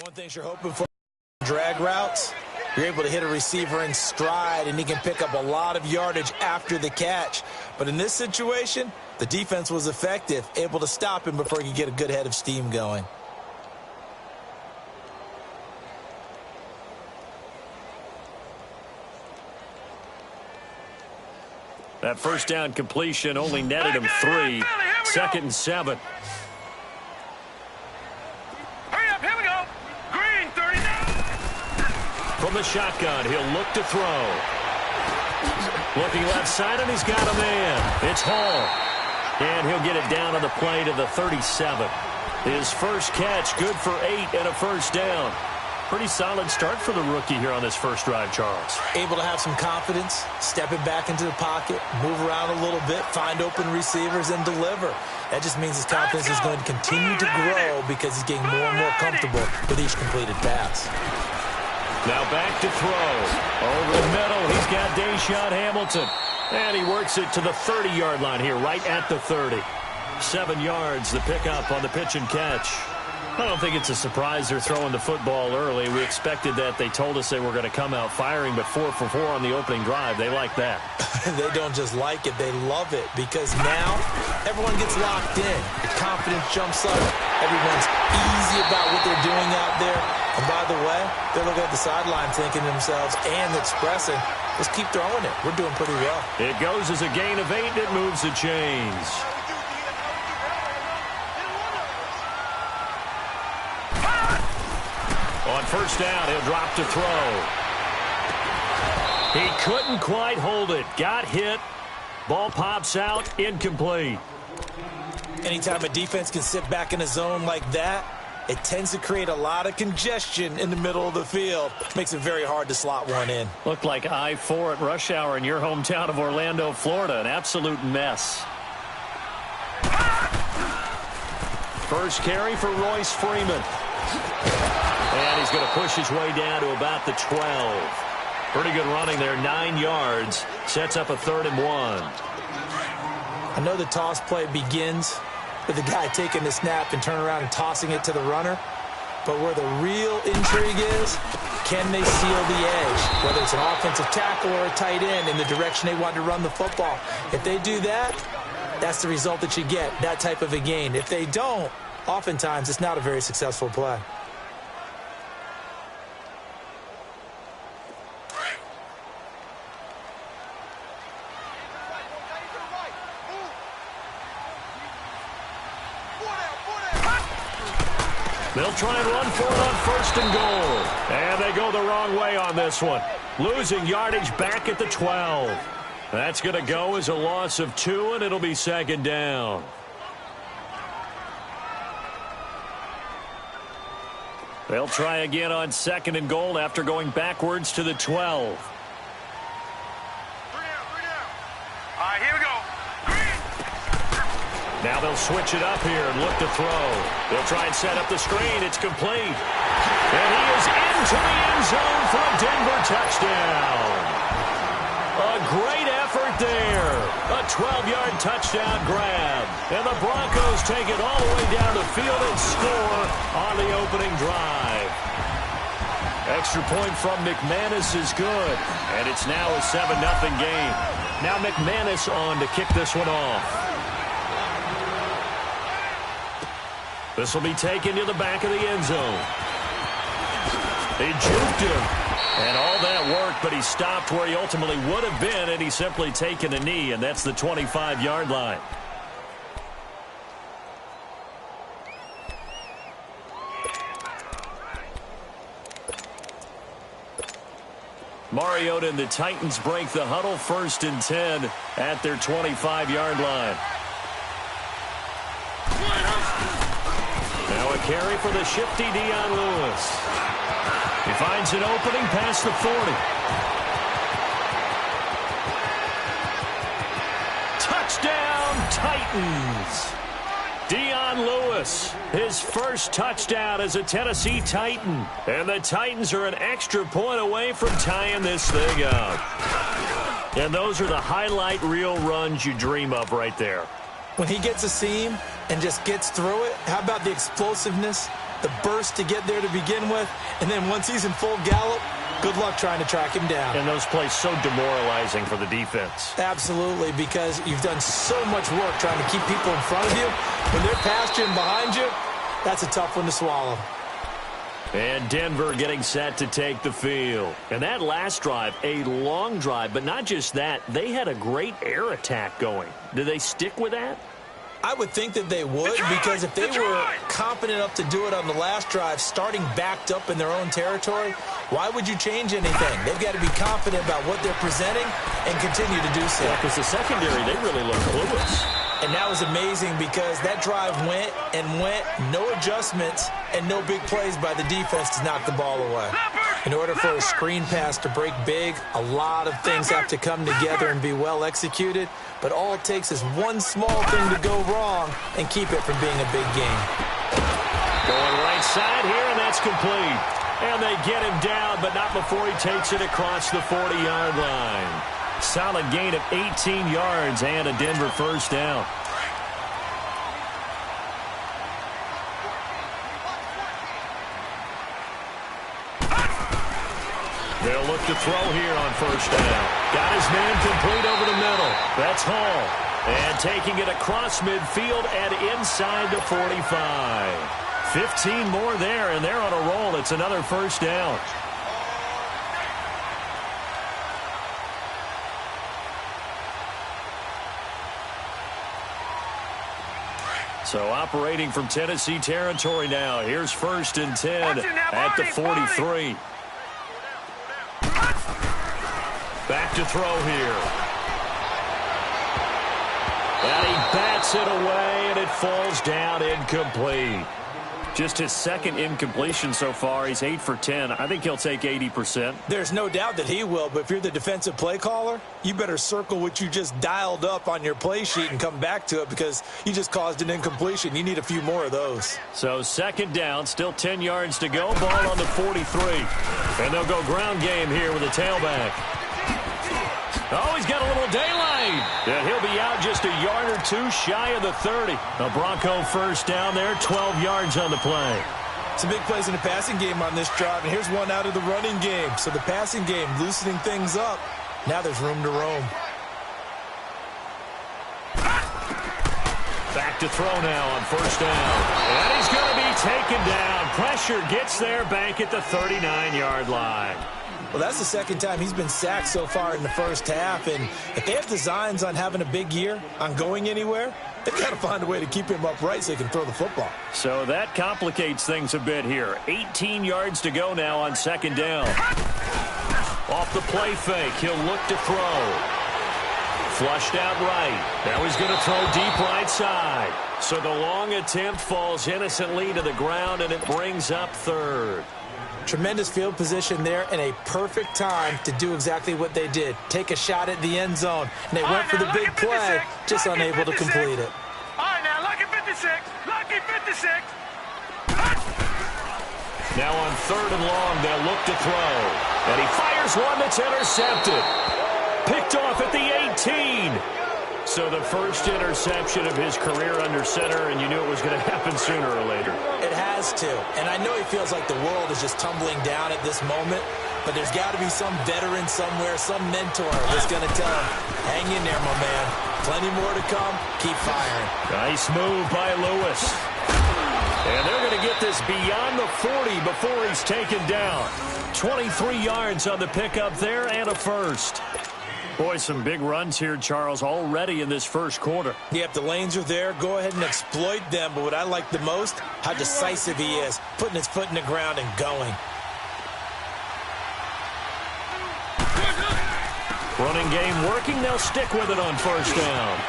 One thing you're hoping for, drag routes, you're able to hit a receiver in stride, and he can pick up a lot of yardage after the catch. But in this situation, the defense was effective, able to stop him before he could get a good head of steam going. That first down completion only netted him 3. 2nd and 7. Hurry up, here we go. Green, 39. From the shotgun, he'll look to throw. Looking left side, and he's got a man. It's Hall. And he'll get it down on the play to the 37. His first catch, good for 8 and a first down. Pretty solid start for the rookie here on this first drive, Charles. Able to have some confidence, stepping back into the pocket, move around a little bit, find open receivers, and deliver. That just means his confidence is going to continue to grow because he's getting more and more comfortable with each completed pass. Now back to throw. Over the middle, he's got Deshaun Hamilton. And he works it to the 30-yard line here, right at the 30. 7 yards, the pickup on the pitch and catch. I don't think it's a surprise they're throwing the football early. We expected that. They told us they were going to come out firing, but 4 for 4 on the opening drive. They like that. They don't just like it, they love it, because now everyone gets locked in. The confidence jumps up. Everyone's easy about what they're doing out there. And by the way, they're looking at the sideline thinking to themselves and expressing, let's keep throwing it. We're doing pretty well. It goes as a gain of 8, and it moves the chains. On first down, he'll drop to throw. He couldn't quite hold it. Got hit. Ball pops out. Incomplete. Anytime a defense can sit back in a zone like that, it tends to create a lot of congestion in the middle of the field. Makes it very hard to slot one in. Looked like I-4 at rush hour in your hometown of Orlando, Florida. An absolute mess. First carry for Royce Freeman. And he's going to push his way down to about the 12. Pretty good running there, 9 yards. Sets up a 3rd and 1. I know the toss play begins with the guy taking the snap and turning around and tossing it to the runner. But where the real intrigue is, can they seal the edge? Whether it's an offensive tackle or a tight end in the direction they want to run the football. If they do that, that's the result that you get, that type of a gain. If they don't, oftentimes it's not a very successful play. They'll try and run for it on 1st and goal. And they go the wrong way on this one. Losing yardage back at the 12. That's going to go as a loss of 2, and it'll be 2nd down. They'll try again on 2nd and goal after going backwards to the 12. Here we go. Now they'll switch it up here and look to throw. They'll try and set up the screen. It's complete. And he is into the end zone for a Denver touchdown. A great effort there. A 12-yard touchdown grab. And the Broncos take it all the way down the field and score on the opening drive. Extra point from McManus is good. And it's now a 7-0 game. Now McManus on to kick this one off. This will be taken to the back of the end zone. They juked him. And all that worked, but he stopped where he ultimately would have been, and he's simply taken a knee, and that's the 25-yard line. Mariota and the Titans break the huddle, 1st and 10 at their 25-yard line. Now a carry for the shifty Dion Lewis. He finds an opening past the 40. Touchdown, Titans. Dion Lewis, his first touchdown as a Tennessee Titan. And the Titans are an extra point away from tying this thing up. And those are the highlight reel runs you dream of right there. When he gets a seam and just gets through it, how about the explosiveness the burst to get there to begin with, and then once he's in full gallop, good luck trying to track him down. And those plays so demoralizing for the defense. Absolutely, because you've done so much work trying to keep people in front of you. When they're past you and behind you, that's a tough one to swallow. And Denver getting set to take the field. And that last drive, a long drive, but not just that. They had a great air attack going. Do they stick with that? I would think that they would, because if they were competent enough to do it on the last drive, starting backed up in their own territory, why would you change anything? They've got to be confident about what they're presenting and continue to do so. Yeah, because the secondary, they really look clueless. And that was amazing because that drive went and went, no adjustments and no big plays by the defense to knock the ball away. In order for a screen pass to break big, a lot of things have to come together and be well executed, but all it takes is one small thing to go wrong and keep it from being a big game. Going right side here, and that's complete. And they get him down, but not before he takes it across the 40-yard line. Solid gain of 18 yards and a Denver first down. They'll look to throw here on first down. Got his man complete over the middle. That's Hall. And taking it across midfield and inside the 45. 15 more there, and they're on a roll. It's another first down. So operating from Tennessee territory now. Here's 1st and 10 at the 43. Back to throw here. And he bats it away, and it falls down incomplete. Just his second incompletion so far. He's 8 for 10. I think he'll take 80%. There's no doubt that he will, but if you're the defensive play caller, you better circle what you just dialed up on your play sheet and come back to it because you just caused an incompletion. You need a few more of those. So 2nd down, still 10 yards to go. Ball on the 43. And they'll go ground game here with a tailback. Oh, he's got a little daylight. And he'll be out just a yard or two shy of the 30. A Bronco first down there, 12 yards on the play. Some big plays in the passing game on this drive, and here's one out of the running game. So the passing game loosening things up. Now there's room to roam. Back to throw now on first down. And he's going to be taken down. Pressure gets there back at the 39-yard line. Well, that's the second time he's been sacked so far in the first half, and if they have designs on having a big year, on going anywhere, they've got to find a way to keep him upright so he can throw the football. So that complicates things a bit here. 18 yards to go now on 2nd down. Off the play fake, he'll look to throw. Flushed out right. Now he's going to throw deep right side. So the long attempt falls innocently to the ground, and it brings up 3rd. Tremendous field position there and a perfect time to do exactly what they did. Take a shot at the end zone. And they went for the big play, just unable to complete it. All right, now, lucky 56. Lucky 56. Now on 3rd and long, they'll look to throw. And he fires one that's intercepted. Picked off at the 18. So the first interception of his career under center, and you knew it was going to happen sooner or later. It has to. And I know he feels like the world is just tumbling down at this moment, but there's got to be some veteran somewhere, some mentor that's going to tell him, hang in there, my man. Plenty more to come. Keep firing. Nice move by Lewis. And they're going to get this beyond the 40 before he's taken down. 23 yards on the pickup there and a first. Boy, some big runs here, Charles, already in this first quarter. Yep, the lanes are there. Go ahead and exploit them. But what I like the most, how decisive he is, putting his foot in the ground and going. Running game working. They'll stick with it on first down.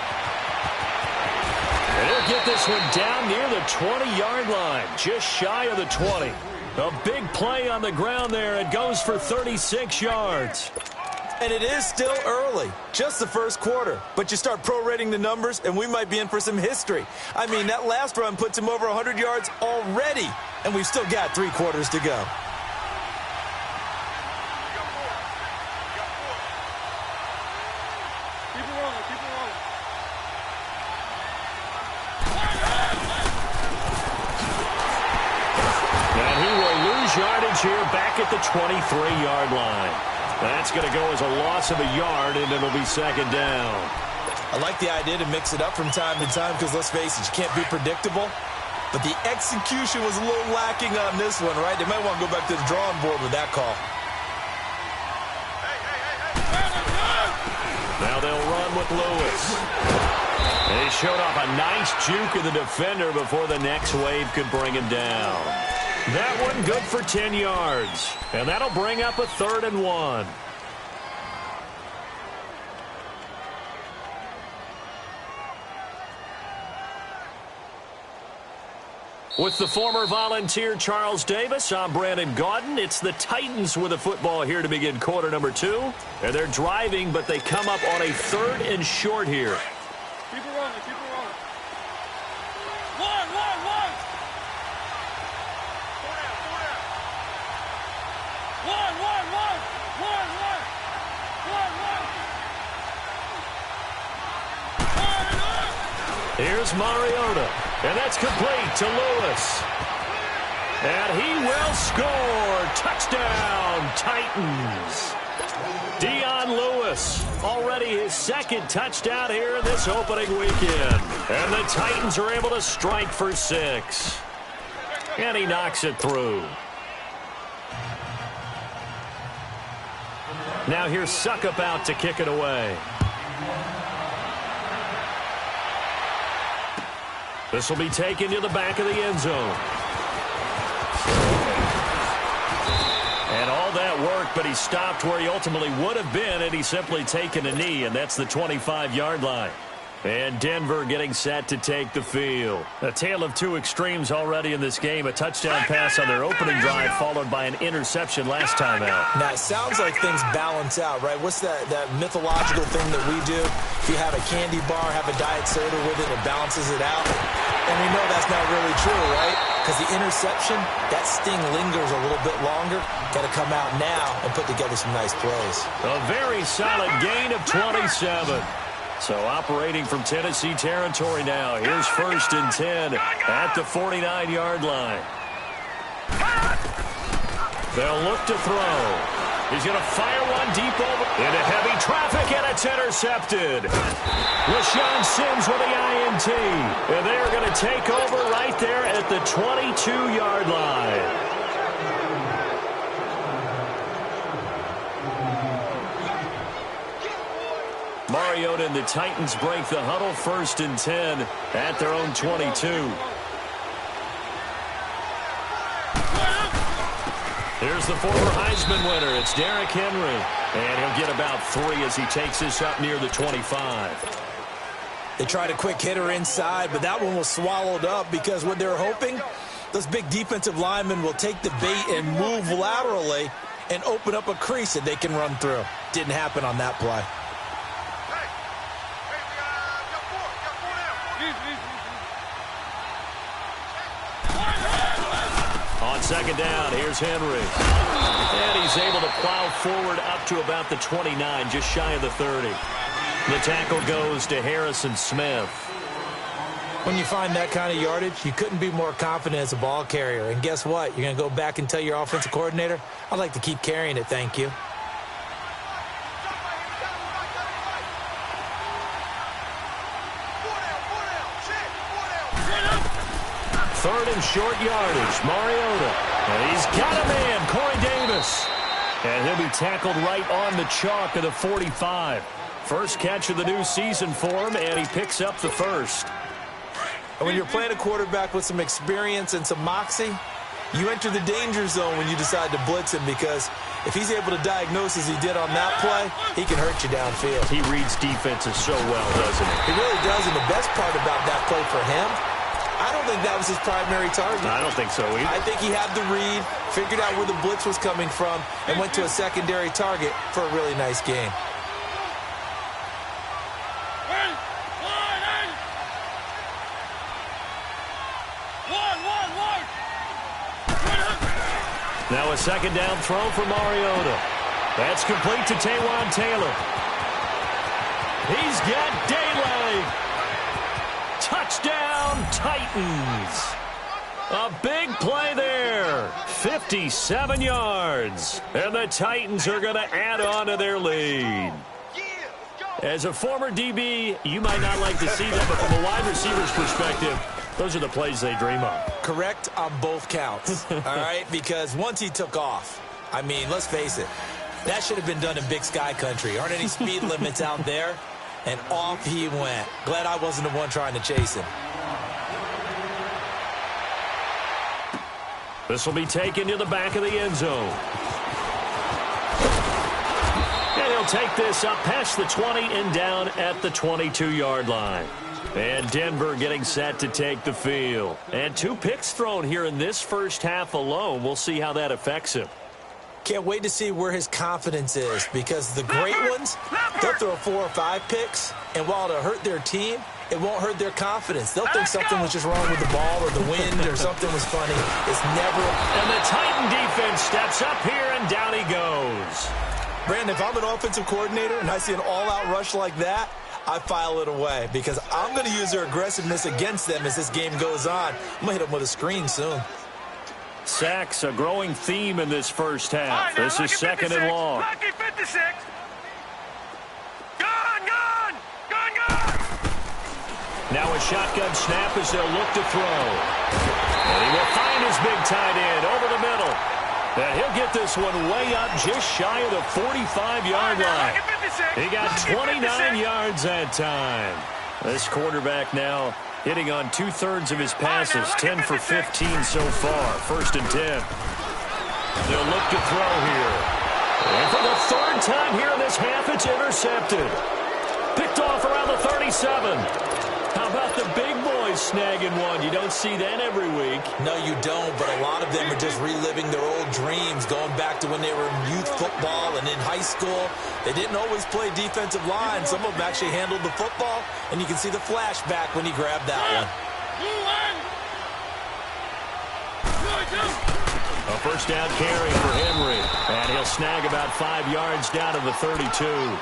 And he'll get this one down near the 20-yard line, just shy of the 20. A big play on the ground there. It goes for 36 yards. And it is still early, just the first quarter. But you start prorating the numbers, and we might be in for some history. I mean, that last run puts him over 100 yards already, and we've still got 3 quarters to go. Keep it rolling, keep it rolling. yards here back at the 23-yard line. That's going to go as a loss of a yard, and it'll be second down. I like the idea to mix it up from time to time because, let's face it, you can't be predictable. But the execution was a little lacking on this one, right? They might want to go back to the drawing board with that call. Now they'll run with Lewis. And he showed off a nice juke of the defender before the next wave could bring him down. That one good for 10 yards. And that'll bring up a 3rd and 1. With the former Volunteer Charles Davis, I'm Brandon Gaudin. It's the Titans with the football here to begin quarter number 2. And they're driving, but they come up on a 3rd and short here. Keep it rolling, keep it rolling. One. Four down. Here's Mariota. And that's complete to Lewis. And he will score. Touchdown, Titans. Dion Lewis, already his 2nd touchdown here in this opening weekend. And the Titans are able to strike for 6. And he knocks it through. Now here's Suckup out to kick it away. This will be taken to the back of the end zone. And all that work, but he stopped where he ultimately would have been, and he's simply taken a knee, and that's the 25-yard line. And Denver getting set to take the field. A tale of two extremes already in this game. A touchdown pass on their opening drive followed by an interception last time out. Now, it sounds like things balance out, right? What's that mythological thing that we do? If you have a candy bar, have a diet soda with it, it balances it out. And we know that's not really true, right? Because the interception, that sting lingers a little bit longer. Got to come out now and put together some nice plays. A very solid gain of 27. So operating from Tennessee territory now. Here's 1st and 10 at the 49-yard line. They'll look to throw. He's going to fire one deep over into heavy traffic, and it's intercepted. LaShawn Sims with the INT. And they're going to take over right there at the 22-yard line. Mariota and the Titans break the huddle. 1st and 10 at their own 22. Here's the former Heisman winner. It's Derrick Henry. And he'll get about 3 as he takes this up near the 25. They tried a quick hitter inside, but that one was swallowed up because what they're hoping, those big defensive linemen will take the bait and move laterally and open up a crease that they can run through. Didn't happen on that play. On 2nd down, here's Henry. And he's able to plow forward up to about the 29, just shy of the 30. The tackle goes to Harrison Smith. When you find that kind of yardage, you couldn't be more confident as a ball carrier. And guess what? You're going to go back and tell your offensive coordinator, I'd like to keep carrying it, thank you. Third and short yardage, Mariota. And he's got a man, Corey Davis. And he'll be tackled right on the chalk of the 45. First catch of the new season for him, and he picks up the 1st. And when you're playing a quarterback with some experience and some moxie, you enter the danger zone when you decide to blitz him, because if he's able to diagnose as he did on that play, he can hurt you downfield. He reads defenses so well, doesn't he? He really does, and the best part about that play for him, I don't think that was his primary target. I don't think so either. I think he had the read, figured out where the blitz was coming from, and went to a secondary target for a really nice gain. Now a 2nd down throw for Mariota. That's complete to Taywan Taylor. He's got daylight. Touchdown, Titans. A big play there. 57 yards. And the Titans are going to add on to their lead. As a former DB, you might not like to see that, but from a wide receiver's perspective, those are the plays they dream of. Correct on both counts, all right? Because once he took off, I mean, let's face it, that should have been done in Big Sky country. Aren't any speed limits out there? And off he went. Glad I wasn't the one trying to chase him. This will be taken to the back of the end zone. And he'll take this up past the 20 and down at the 22-yard line. And Denver getting set to take the field. And 2 picks thrown here in this first half alone. We'll see how that affects him. Can't wait to see where his confidence is, because the great ones, they'll throw 4 or 5 picks, and while it'll hurt their team, it won't hurt their confidence. They'll think something was just wrong with the ball or the wind or something was funny. It's never. And the Titan defense steps up here, and down he goes. Brandon, if I'm an offensive coordinator and I see an all-out rush like that, I file it away, because I'm going to use their aggressiveness against them as this game goes on. I'm going to hit them with a screen soon. Sacks, a growing theme in this first half. This is second and long. Lucky 56. Gone. Now a shotgun snap as they'll look to throw. And he will find his big tight end over the middle. And he'll get this one way up just shy of the 45-yard line. He got 29 yards that time. This quarterback now hitting on 2/3 of his passes, 10 for 15 so far. First and 10. They'll look to throw here. And for the 3rd time here in this half, it's intercepted. Picked off around the 37. How about the big boys snagging one? You don't see that every week. No, you don't, but a lot of them are just reliving their old dreams, going back to when they were in youth football and in high school. They didn't always play defensive line. Some of them actually handled the football, and you can see the flashback when he grabbed that one. A first down carry for Henry, and he'll snag about 5 yards down to the 32.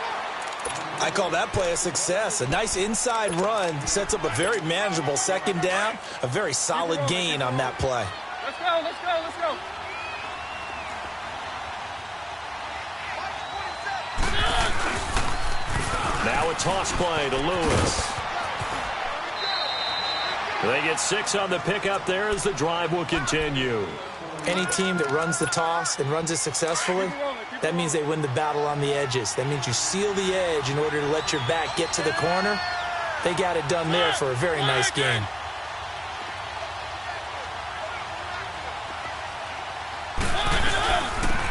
I call that play a success. A nice inside run sets up a very manageable second down, a very solid gain on that play. Let's go. Now a toss play to Lewis. They get 6 on the pickup there as the drive will continue. Any team that runs the toss and runs it successfully, that means they win the battle on the edges. That means you seal the edge in order to let your back get to the corner. They got it done there for a very nice game.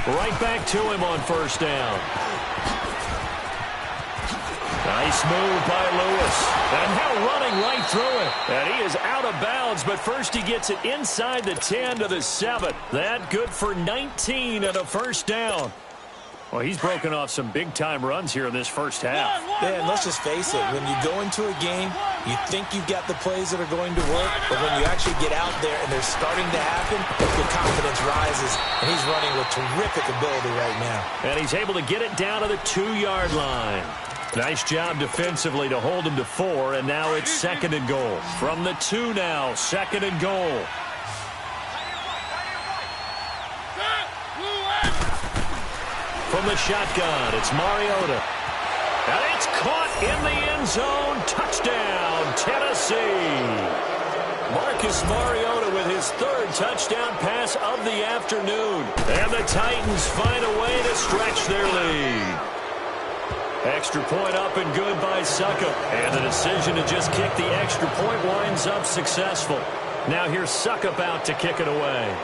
Right back to him on first down. Nice move by Lewis. And now running right through it. And he is out of bounds, but first he gets it inside the 10 to the 7. That good for 19 and a first down. Well, he's broken off some big-time runs here in this first half. Yeah, and let's just face it. When you go into a game, you think you've got the plays that are going to work, but when you actually get out there and they're starting to happen, your confidence rises, and he's running with terrific ability right now. And he's able to get it down to the 2-yard line. Nice job defensively to hold him to 4, and now it's second and goal. From the 2 now, second and goal. From the shotgun, it's Mariota. And it's caught in the end zone. Touchdown, Tennessee. Marcus Mariota with his 3rd touchdown pass of the afternoon. And the Titans find a way to stretch their lead. Extra point up and good by Succop. And the decision to just kick the extra point winds up successful. Now here's Succop out to kick it away.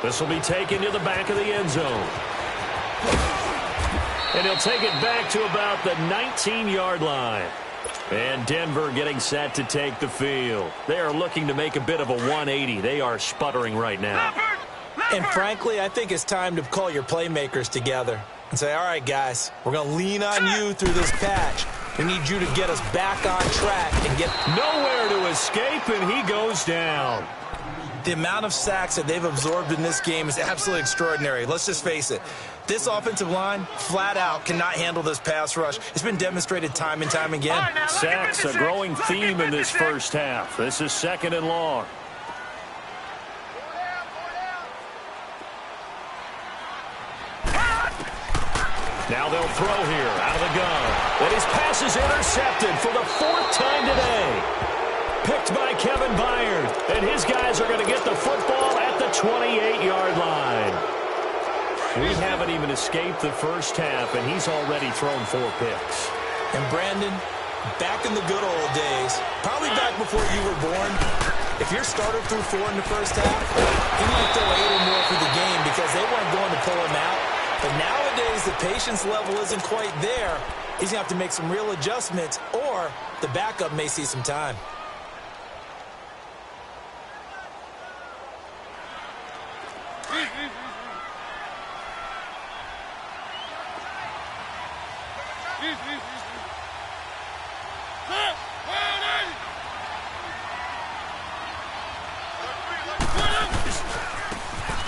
This will be taken to the back of the end zone. And he'll take it back to about the 19-yard line. And Denver getting set to take the field. They are looking to make a bit of a 180. They are sputtering right now. And frankly, I think it's time to call your playmakers together and say, all right, guys, we're going to lean on you through this patch. We need you to get us back on track and get nowhere to escape, and he goes down. The amount of sacks that they've absorbed in this game is absolutely extraordinary. Let's just face it. This offensive line, flat out, cannot handle this pass rush. It's been demonstrated time and time again. Sacks, a growing theme in this first half. This is 2nd and long. Now they'll throw here out of the gun. And his pass is intercepted for the 4th time today. Picked by Kevin Byard. And his guys are going to get the football at the 28-yard line. We haven't even escaped the first half, and he's already thrown 4 picks. And Brandon, back in the good old days, probably back before you were born, if your starter threw 4 in the first half, he might throw 8 or more for the game because they weren't going to pull him out. But nowadays, the patience level isn't quite there. He's going to have to make some real adjustments, or the backup may see some time.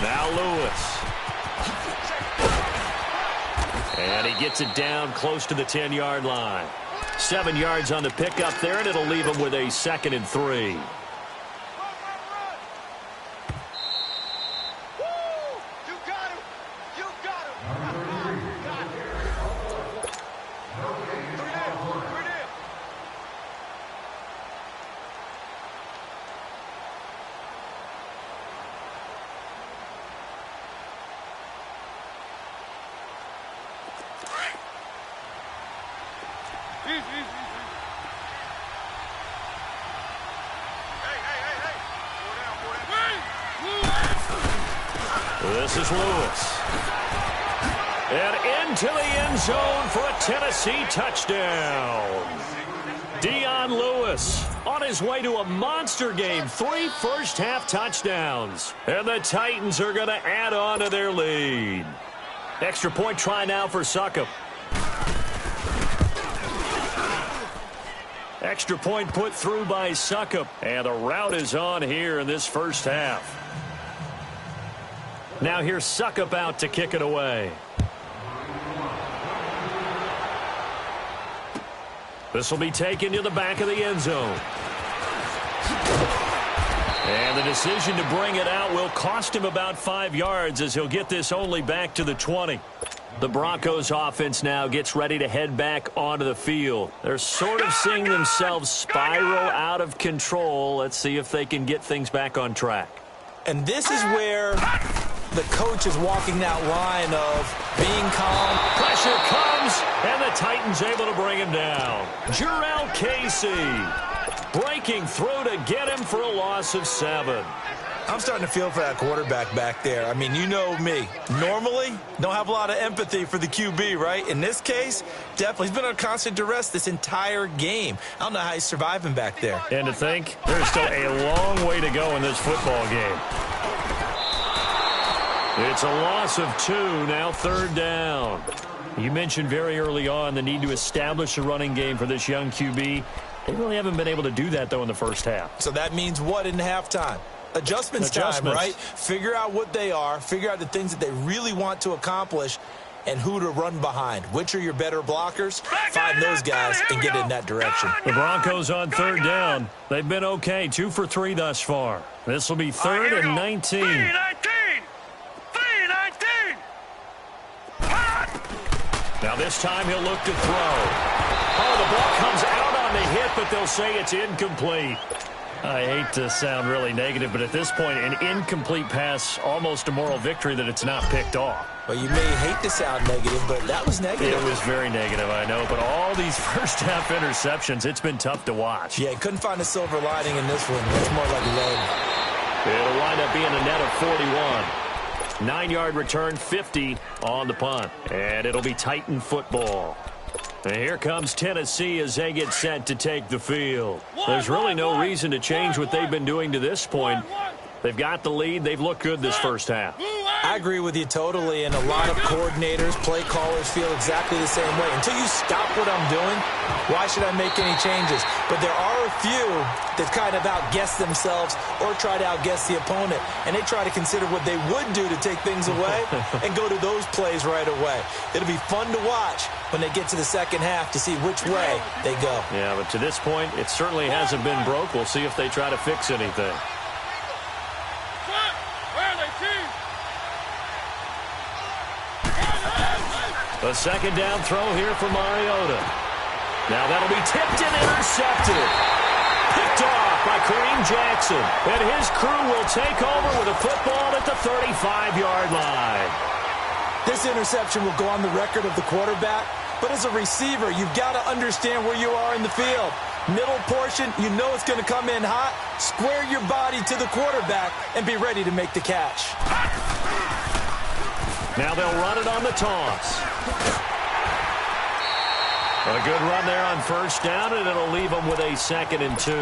Now Lewis. And he gets it down close to the 10-yard line. 7 yards on the pickup there, and it'll leave him with a 2nd and 3. This is Lewis. And into the end zone for a Tennessee touchdown. Dion Lewis on his way to a monster game. 3 first-half touchdowns. And the Titans are going to add on to their lead. Extra point try now for Succop. Extra point put through by Succop. And the route is on here in this first half. Now here's Succop out to kick it away. This will be taken to the back of the end zone. And the decision to bring it out will cost him about 5 yards as he'll get this only back to the 20. The Broncos offense now gets ready to head back onto the field. They're sort of seeing themselves spiral out of control. Let's see if they can get things back on track. And this is where the coach is walking that line of being calm. Pressure comes, and the Titans able to bring him down. Jarrell Casey breaking through to get him for a loss of 7. I'm starting to feel for that quarterback back there. I mean, you know me. Normally, don't have a lot of empathy for the QB, right? In this case, definitely. He's been under constant duress this entire game. I don't know how he's surviving back there. And to think, there's still a long way to go in this football game. It's a loss of 2, now 3rd down. You mentioned very early on the need to establish a running game for this young QB. They really haven't been able to do that, though, in the first half. So that means what in halftime? Adjustments time, right? Figure out what they are, figure out the things that they really want to accomplish, and who to run behind. Which are your better blockers? Find those guys and get in that direction. The Broncos on 3rd down. They've been okay, 2 for 3 thus far. This will be 3rd and 19. Now this time he'll look to throw. Oh, the ball comes out on the hit, but they'll say it's incomplete. I hate to sound really negative, but at this point, an incomplete pass, almost a moral victory that it's not picked off. Well, you may hate to sound negative, but that was negative. It was very negative, I know. But all these first-half interceptions, it's been tough to watch. Yeah, couldn't find a silver lining in this one. It's more like lead. It'll wind up being a net of 41. 9-yard return, 50 on the punt. And it'll be Titan football. And here comes Tennessee as they get set to take the field. There's really no reason to change what they've been doing to this point. They've got the lead. They've looked good this first half. I agree with you totally, and a lot of coordinators, play callers feel exactly the same way. Until you stop what I'm doing, why should I make any changes? But there are a few that kind of outguess themselves or try to outguess the opponent, and they try to consider what they would do to take things away and go to those plays right away. It'll be fun to watch when they get to the second half to see which way they go. Yeah, but to this point, it certainly hasn't been broke. We'll see if they try to fix anything. A second down throw here for Mariota. Now that'll be tipped and intercepted. Picked off by Kareem Jackson. And his crew will take over with a football at the 35-yard line. This interception will go on the record of the quarterback, but as a receiver, you've got to understand where you are in the field. Middle portion, you know it's going to come in hot. Square your body to the quarterback and be ready to make the catch. Now they'll run it on the toss. A good run there on first down, and it'll leave them with a 2nd and 2.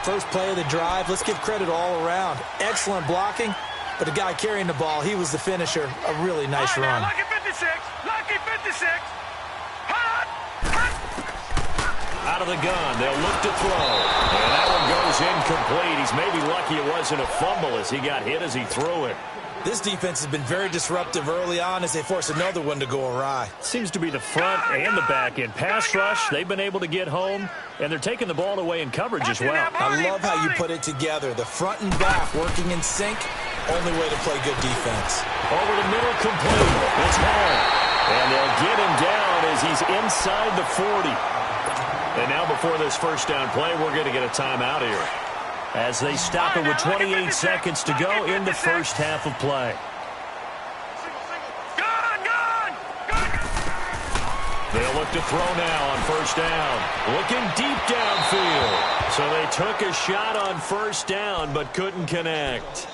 First play of the drive, let's give credit all around. Excellent blocking, but the guy carrying the ball, he was the finisher. A really nice run. Lucky 56! Lucky 56! Out of the gun, they'll look to throw. And that one goes incomplete. He's maybe lucky it wasn't a fumble as he got hit as he threw it. This defense has been very disruptive early on as they force another one to go awry. Seems to be the front and the back end. Pass rush, they've been able to get home, and they're taking the ball away in coverage as well. I love how you put it together. The front and back working in sync, only way to play good defense. Over the middle, complete. It's home. And they'll get him down as he's inside the 40. And now before this first down play, we're going to get a timeout here, as they stop it with 28 seconds to go in the first half of play. They'll look to throw now on first down. Looking deep downfield. So they took a shot on first down but couldn't connect.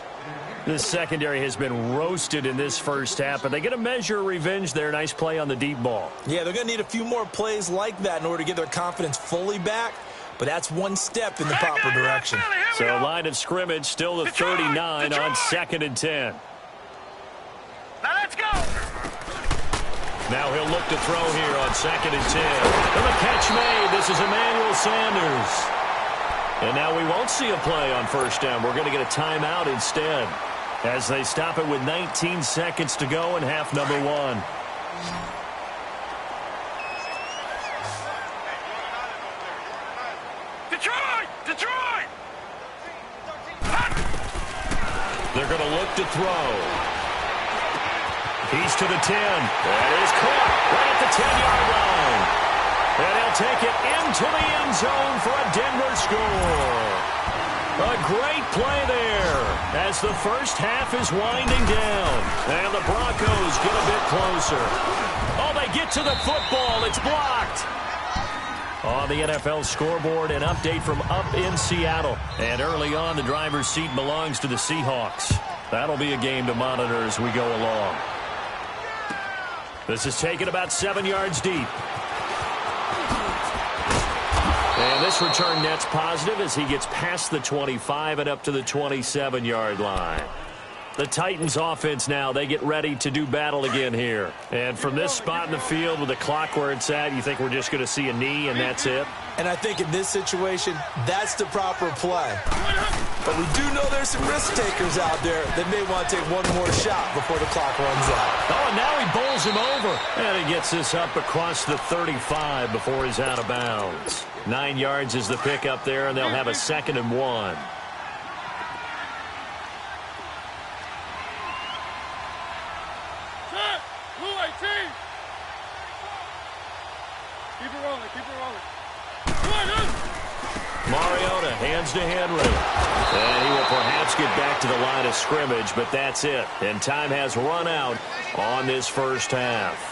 This secondary has been roasted in this first half, but they get a measure of revenge there. Nice play on the deep ball. Yeah, they're going to need a few more plays like that in order to get their confidence fully back. But that's one step in the proper direction. So line of scrimmage still the 39 on 2nd and 10. Now let's go. Now he'll look to throw here on 2nd and 10. And the catch made. This is Emmanuel Sanders. And now we won't see a play on first down. We're going to get a timeout instead, as they stop it with 19 seconds to go in half number 1. Detroit! They're going to look to throw. He's to the 10. That is caught right at the 10-yard line. And he'll take it into the end zone for a Denver score. A great play there as the first half is winding down. And the Broncos get a bit closer. Oh, they get to the football. It's blocked. On the NFL scoreboard, an update from up in Seattle. And early on, the driver's seat belongs to the Seahawks. That'll be a game to monitor as we go along. This is taken about 7 yards deep. And this return net's positive as he gets past the 25 and up to the 27-yard line. The Titans offense now, they get ready to do battle again here. And from this spot in the field with the clock where it's at, you think we're just going to see a knee and that's it? And I think in this situation, that's the proper play. But we do know there's some risk takers out there that may want to take one more shot before the clock runs out. Oh, and now he bowls him over. And he gets this up across the 35 before he's out of bounds. 9 yards is the pickup there, and they'll have a 2nd and 1. Keep it rolling. Mariota hands to Henry. And he will perhaps get back to the line of scrimmage, but that's it. And time has run out on this first half.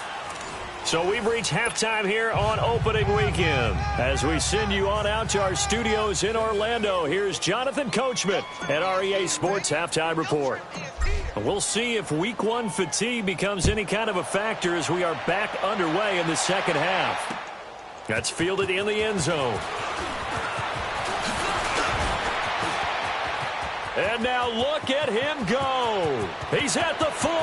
So we've reached halftime here on opening weekend. As we send you on out to our studios in Orlando, here's Jonathan Coachman at REA Sports Halftime Report. We'll see if Week 1 fatigue becomes any kind of a factor as we are back underway in the second half. That's fielded in the end zone. And now look at him go. He's at the 40,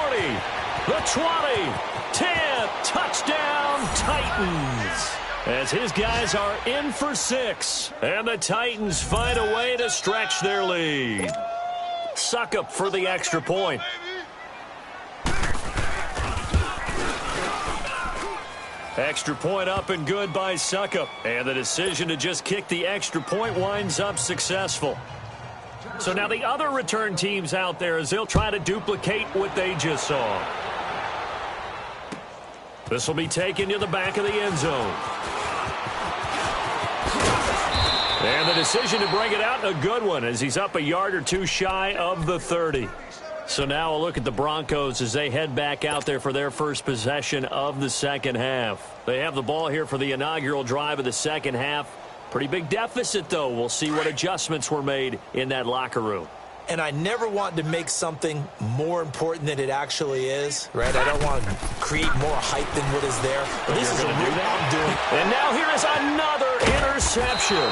the 20, 10, touchdown Titans. As his guys are in for 6. And the Titans find a way to stretch their lead. Suckup for the extra point. Extra point up and good by Suckup. And the decision to just kick the extra point winds up successful. So now the other return teams out there as they'll try to duplicate what they just saw. This will be taken to the back of the end zone. And the decision to bring it out, a good one, as he's up a yard or two shy of the 30. So now a look at the Broncos as they head back out there for their first possession of the second half. They have the ball here for the inaugural drive of the second half. Pretty big deficit, though. We'll see what adjustments were made in that locker room. And I never want to make something more important than it actually is, right? I don't want to create more hype than what is there. But this is what I'm doing. And now here is another interception.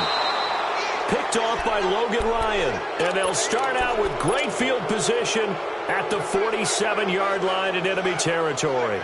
Picked off by Logan Ryan. And they'll start out with great field position at the 47-yard line in enemy territory.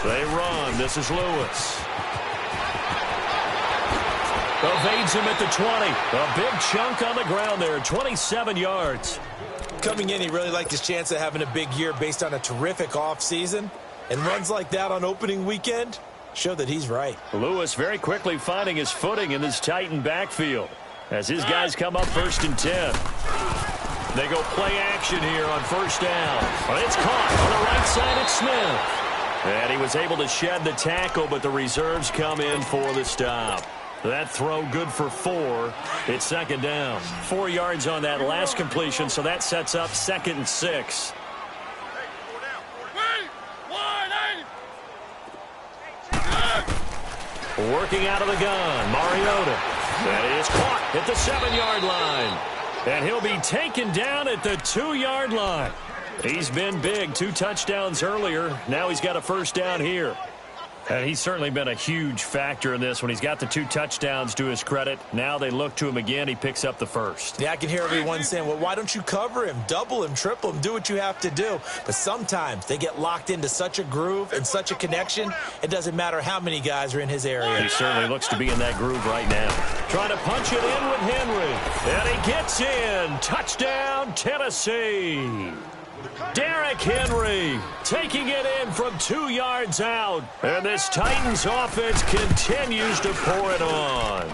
They run. This is Lewis. Evades him at the 20. A big chunk on the ground there. 27 yards. Coming in, he really liked his chance of having a big year based on a terrific offseason. And runs like that on opening weekend show that he's right. Lewis very quickly finding his footing in this Titan backfield as his guys come up 1st and 10. They go play action here on 1st down. But it's caught on the right side at Smith. And he was able to shed the tackle, but the reserves come in for the stop. That throw good for 4. It's 2nd down. 4 yards on that last completion, so that sets up 2nd and 6. Working out of the gun, Mariota. That is caught at the 7-yard line. And he'll be taken down at the 2-yard line. He's been big. 2 touchdowns earlier. Now he's got a 1st down here. And he's certainly been a huge factor in this when he's got the 2 touchdowns to his credit. Now they look to him again. He picks up the 1st. Yeah, I can hear everyone saying, well, why don't you cover him, double him, triple him, do what you have to do. But sometimes they get locked into such a groove and such a connection, it doesn't matter how many guys are in his area. He certainly looks to be in that groove right now. Trying to punch it in with Henry. And he gets in. Touchdown, Tennessee. Derrick Henry taking it in from 2 yards out. And this Titans offense continues to pour it on.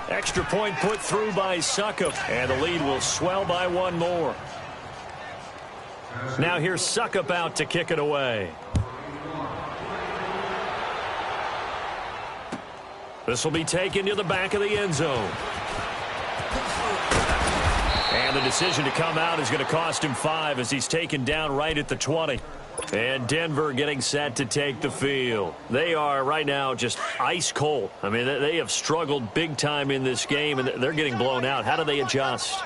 Extra point put through by Suckup. And the lead will swell by 1 more. Now here's Suckup out to kick it away. This will be taken to the back of the end zone. And the decision to come out is going to cost him 5 as he's taken down right at the 20. And Denver getting set to take the field. They are right now just ice cold. I mean, they have struggled big time in this game, and they're getting blown out. How do they adjust?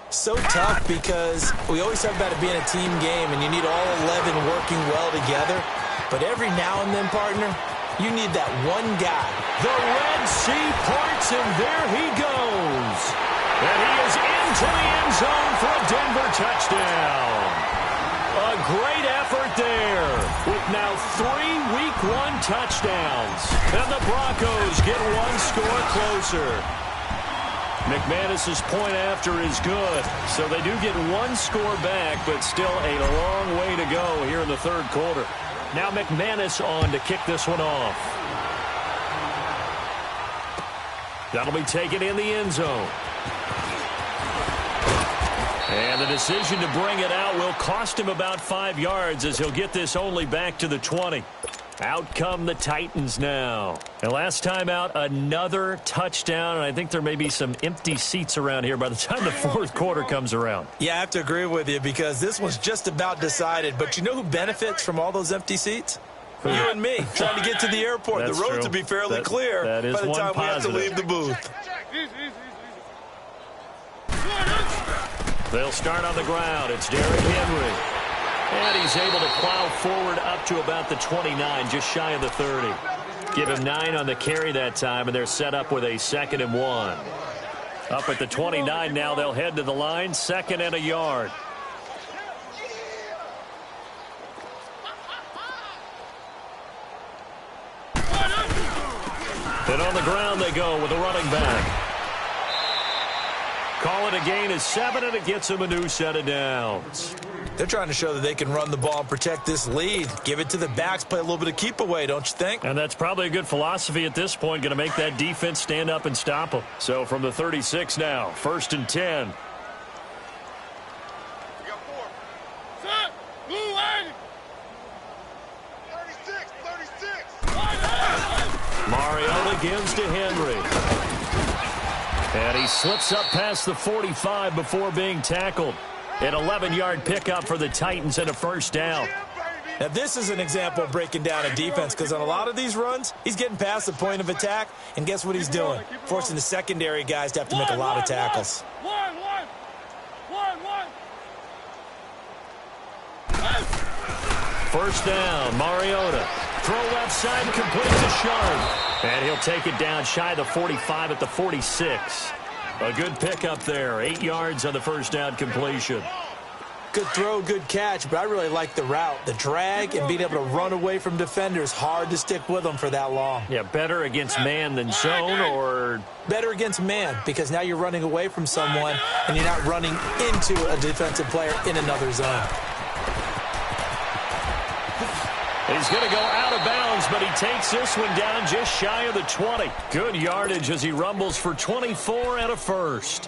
So tough because we always talk about it being a team game, and you need all 11 working well together. But every now and then, partner, you need that one guy. The Red Sea parts, and there he goes. And he is into the end zone for a Denver touchdown. A great effort there with now 3 Week 1 touchdowns. And the Broncos get 1 score closer. McManus's point after is good. So they do get 1 score back, but still a long way to go here in the 3rd quarter. Now McManus on to kick this one off. That'll be taken in the end zone. And the decision to bring it out will cost him about 5 yards as he'll get this only back to the 20. Out come the Titans now. And last time out, another touchdown, and I think there may be some empty seats around here by the time the 4th quarter comes around. Yeah, I have to agree with you because this one's just about decided. But you know who benefits from all those empty seats? You and me, trying to get to the airport. That's the roads true. will be fairly clear that is by the one time we have to positive. leave the booth. They'll start on the ground. It's Derrick Henry. And he's able to plow forward up to about the 29, just shy of the 30. Give him 9 on the carry that time, and they're set up with a 2nd and 1. Up at the 29 now, they'll head to the line, 2nd and a yard. And on the ground they go with a running back. Call it a gain of 7, and it gets them a new set of downs. They're trying to show that they can run the ball and protect this lead. Give it to the backs, play a little bit of keep away, don't you think? And that's probably a good philosophy at this point, going to make that defense stand up and stop them. So from the 36 now, 1st and 10. Set. Blue 36. Mariota gives to Henry. And he slips up past the 45 before being tackled. An 11-yard pickup for the Titans and a 1st down. Now, this is an example of breaking down a defense, because on a lot of these runs, he's getting past the point of attack, and guess what he's doing? Forcing the secondary guys to have to make a lot of tackles. One. 1st down, Mariota. Throw left side, complete to Sharp. And he'll take it down shy of the 45 at the 46. A good pickup there. 8 yards on the 1st down completion. Good throw, good catch, but I really like the route. The drag and being able to run away from defenders, hard to stick with them for that long. Yeah, better against man than zone, or better against man, because now you're running away from someone and you're not running into a defensive player in another zone. he's going to go out of bounds, but he takes this one down just shy of the 20. Good yardage as he rumbles for 24 and a 1st.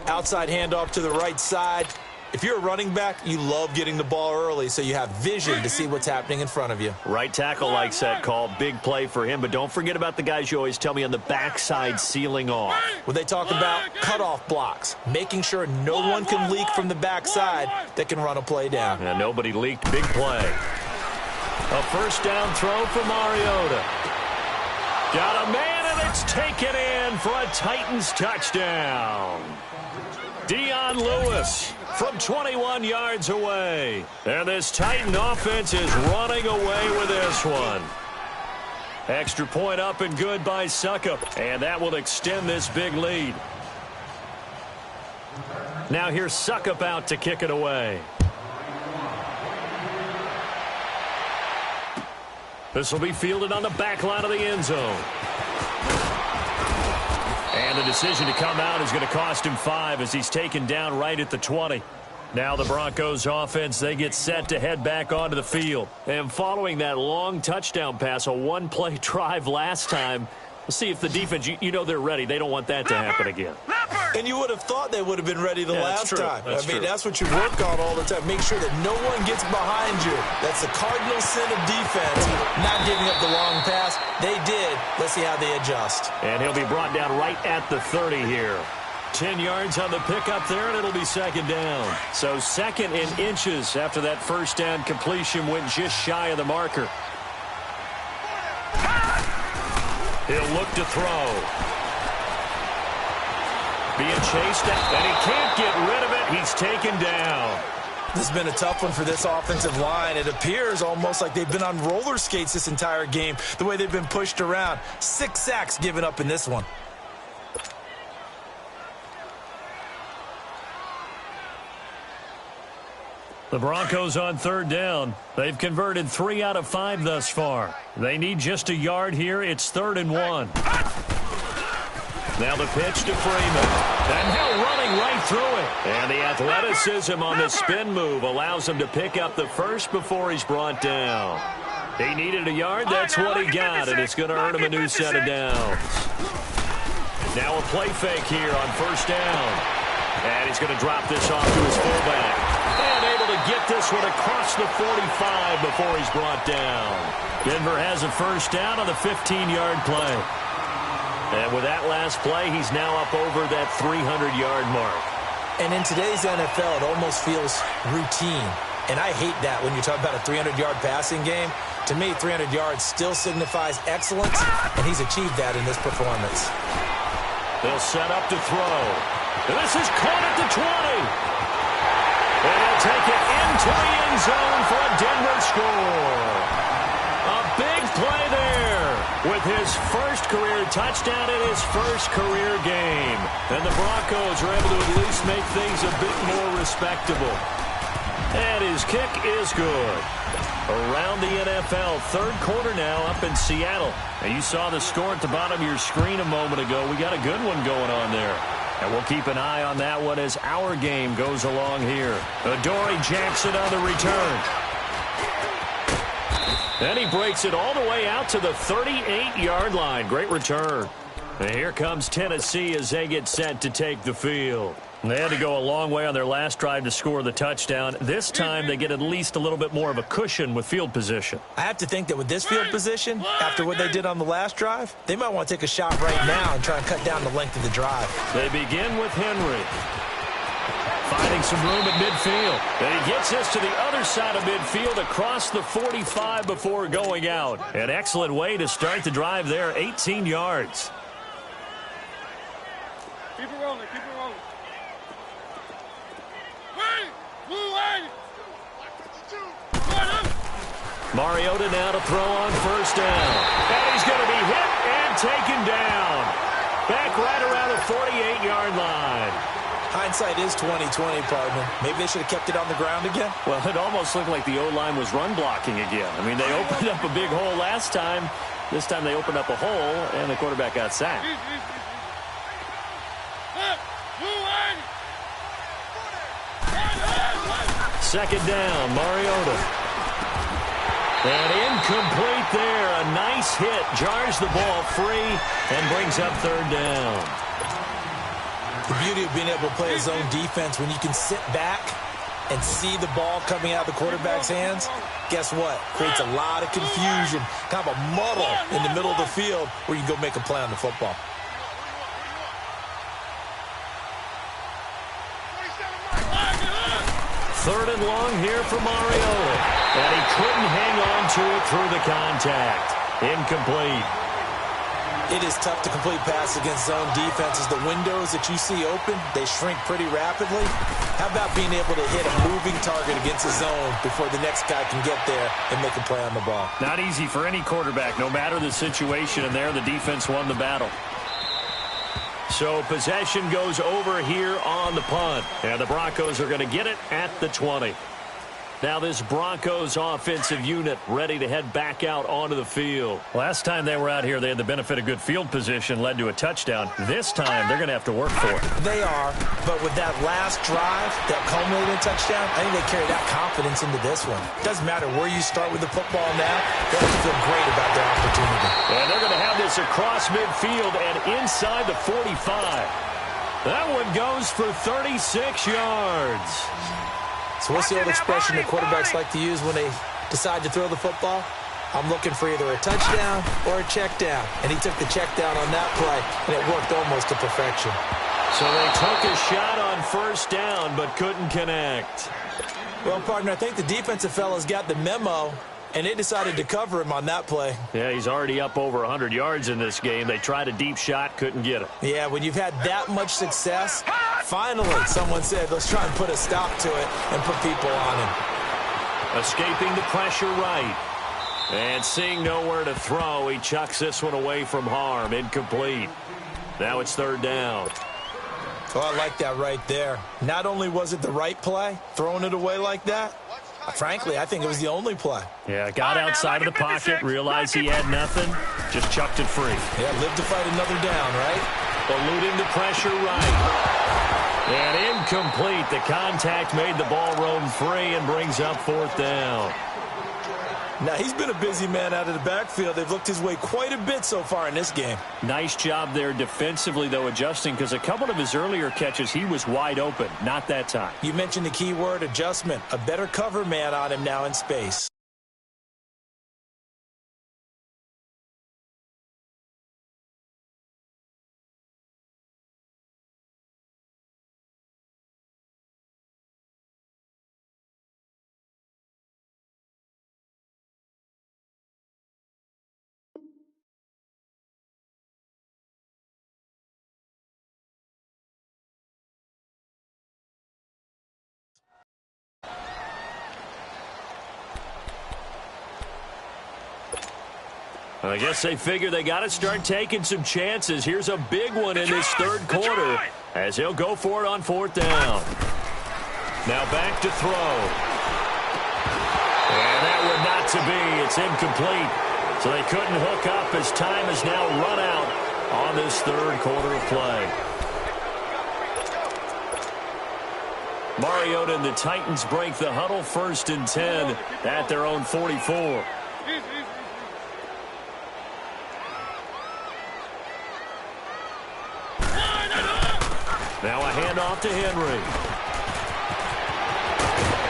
Outside handoff to the right side. If you're a running back, you love getting the ball early so you have vision to see what's happening in front of you. Right tackle likes that call. Big play for him, but don't forget about the guys you always tell me on the backside sealing off. When they talk about cutoff blocks, making sure no one can leak from the backside that can run a play down. And nobody leaked. Big play. A 1st down throw for Mariota. Got a man, and it's taken in for a Titans touchdown. Dion Lewis from 21 yards away. And this Titan offense is running away with this one. Extra point up and good by Suckup. And that will extend this big lead. Now here's Suckup out to kick it away. This will be fielded on the back line of the end zone. And the decision to come out is going to cost him 5 as he's taken down right at the 20. Now the Broncos offense, they get set to head back onto the field. And following that long touchdown pass, a one-play drive last time, we'll see if the defense, you know they're ready. They don't want that to happen again. And you would have thought they would have been ready the last time. That's what you work on all the time. Make sure that no one gets behind you. That's the cardinal sin of defense, not giving up the long pass. They did. Let's see how they adjust. And he'll be brought down right at the 30 here. 10 yards on the pickup there, and it'll be 2nd down. So 2nd in inches after that 1st down completion went just shy of the marker. He'll look to throw. Being chased, and he can't get rid of it. He's taken down. This has been a tough one for this offensive line. It appears almost like they've been on roller skates this entire game, the way they've been pushed around. 6 sacks given up in this one. The Broncos on 3rd down. They've converted 3 out of 5 thus far. They need just a yard here. It's 3rd and 1. Now the pitch to Freeman. And now running right through it. And the athleticism on the spin move allows him to pick up the 1st before he's brought down. He needed a yard. That's what he got, and it's going to earn him a new set of downs. Now a play fake here on 1st down. And he's going to drop this off to his fullback. And able to get this one across the 45 before he's brought down. Denver has a 1st down on the 15-yard play. And with that last play, he's now up over that 300-yard mark. And in today's NFL, it almost feels routine. And I hate that when you talk about a 300-yard passing game. To me, 300 yards still signifies excellence, and he's achieved that in this performance. They'll set up to throw. And this is caught at the 20. And he'll take it into the end zone for a Denver score. A big play there with his first career touchdown in his first career game. And the Broncos are able to at least make things a bit more respectable. And his kick is good. Around the NFL, third quarter now up in Seattle. And you saw the score at the bottom of your screen a moment ago. We got a good one going on there. And we'll keep an eye on that one as our game goes along here. Adoree Jackson on the return. And he breaks it all the way out to the 38-yard line. Great return. And here comes Tennessee as they get set to take the field. They had to go a long way on their last drive to score the touchdown. This time they get at least a little bit more of a cushion with field position. I have to think that with this field position, after what they did on the last drive, they might want to take a shot right now and try and cut down the length of the drive. They begin with Henry. Finding some room at midfield. And he gets this to the other side of midfield across the 45 before going out. An excellent way to start the drive there, 18 yards. Keep it rolling, keep it rolling. Mariota now to throw on first down. And he's going to be hit and taken down. Back right around the 48-yard line. Hindsight is 20/20, partner. Maybe they should have kept it on the ground again. Well, it almost looked like the O-line was run blocking again. I mean, they opened up a big hole last time. This time they opened up a hole, and the quarterback got sacked. Second down, Mariota. And incomplete there. A nice hit. Jars the ball free and brings up third down. The beauty of being able to play his own defense when you can sit back and see the ball coming out of the quarterback's hands, guess what? Creates a lot of confusion, kind of a muddle in the middle of the field where you can go make a play on the football. Third and long here for Mariota. And he couldn't hang on to it through the contact. Incomplete. It is tough to complete passes against zone defenses. The windows that you see open, they shrink pretty rapidly. How about being able to hit a moving target against a zone before the next guy can get there and make a play on the ball? Not easy for any quarterback, no matter the situation. And there, the defense won the battle. So possession goes over here on the punt. And the Broncos are going to get it at the 20. Now this Broncos offensive unit ready to head back out onto the field. Last time they were out here, they had the benefit of good field position, led to a touchdown. This time, they're going to have to work for it. They are, but with that last drive, that culminating touchdown, I think they carry that confidence into this one. Doesn't matter where you start with the football now, they have to feel great about their opportunity. And they're going to have this across midfield and inside the 45. That one goes for 36 yards. So what's the old expression that quarterbacks like to use when they decide to throw the football? I'm looking for either a touchdown or a check down. And he took the check down on that play, and it worked almost to perfection. So they took a shot on first down, but couldn't connect. Well, partner, I think the defensive fellas got the memo, and they decided to cover him on that play. Yeah, he's already up over 100 yards in this game. They tried a deep shot, couldn't get it. Yeah, when you've had that much success, finally someone said, let's try and put a stop to it and put people on him. Escaping the pressure right. And seeing nowhere to throw, he chucks this one away from harm. Incomplete. Now it's third down. Oh, I like that right there. Not only was it the right play, throwing it away like that, frankly, I think it was the only play. Yeah, got outside of the pocket, realized he had nothing, just chucked it free. Yeah, live to fight another down, right? Eluding the pressure right. And incomplete. The contact made the ball roam free and brings up fourth down. Now, he's been a busy man out of the backfield. They've looked his way quite a bit so far in this game. Nice job there defensively, though, adjusting, because a couple of his earlier catches, he was wide open. Not that time. You mentioned the key word, adjustment. A better cover man on him now in space. I guess they figure they got to start taking some chances. Here's a big one in this third quarter as he'll go for it on fourth down. Now back to throw. And that would not to be. It's incomplete. So they couldn't hook up as time has now run out on this third quarter of play. Mariota and the Titans break the huddle, 1st and 10 at their own 44. Now a handoff to Henry.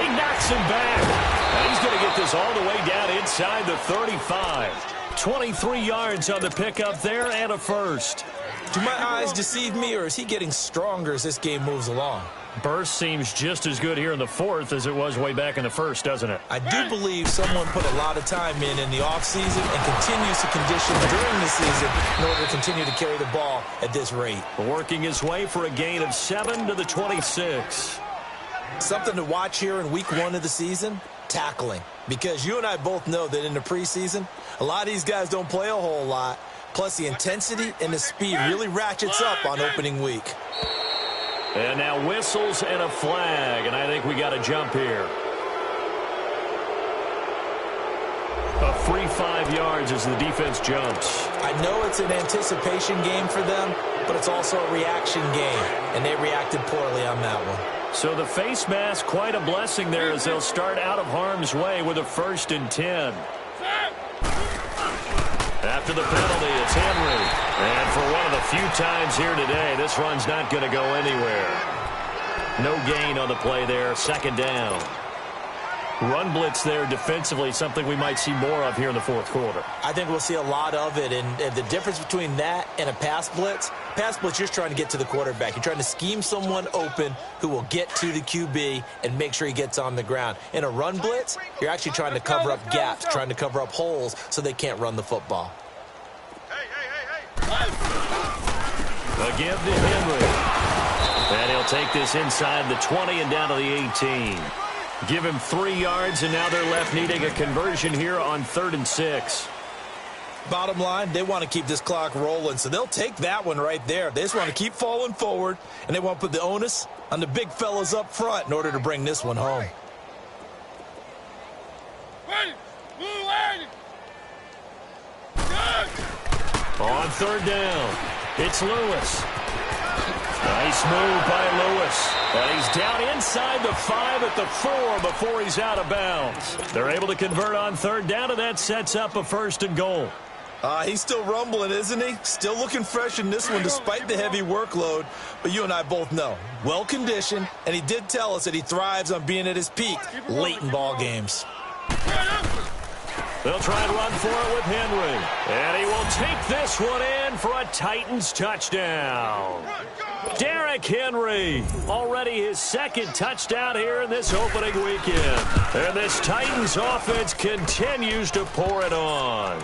He knocks him back. And he's going to get this all the way down inside the 35. 23 yards on the pickup there and a first. Do my eyes deceive me, or is he getting stronger as this game moves along? Burst seems just as good here in the fourth as it was way back in the first, doesn't it? I do believe someone put a lot of time in the offseason and continues to condition during the season in order to continue to carry the ball at this rate. Working his way for a gain of 7 to the 26. Something to watch here in week 1 of the season, tackling. Because you and I both know that in the preseason, a lot of these guys don't play a whole lot. Plus, the intensity and the speed really ratchets up on opening week. And now whistles and a flag, and I think we got a jump here. A free 5 yards as the defense jumps. I know it's an anticipation game for them, but it's also a reaction game, and they reacted poorly on that one. So the face mask, quite a blessing there as they'll start out of harm's way with a 1st and 10. After the penalty, it's Henry. And for one of the few times here today, this run's not going to go anywhere. No gain on the play there, 2nd down. Run blitz there defensively, something we might see more of here in the fourth quarter. I think we'll see a lot of it, and the difference between that and a pass blitz, you're just trying to get to the quarterback. You're trying to scheme someone open who will get to the QB and make sure he gets on the ground. In a run blitz, you're actually trying to cover up gaps, trying to cover up holes so they can't run the football. A give to Henry. And he'll take this inside the 20 and down to the 18. Give him 3 yards, and now they're left needing a conversion here on 3rd and 6. Bottom line, they want to keep this clock rolling, so they'll take that one right there. They just want to keep falling forward, and they want to put the onus on the big fellas up front in order to bring this one home. On 3rd down, it's Lewis. Nice move by Lewis. And he's down inside the 5 at the 4 before he's out of bounds. They're able to convert on 3rd down, and that sets up a 1st and goal. He's still rumbling, isn't he? Still looking fresh in this one despite the heavy workload. But you and I both know, well-conditioned, and he did tell us that he thrives on being at his peak late in ball games. They'll try and run for it with Henry. And he will take this one in for a Titans touchdown. Derrick Henry, already his 2nd touchdown here in this opening weekend. And this Titans offense continues to pour it on.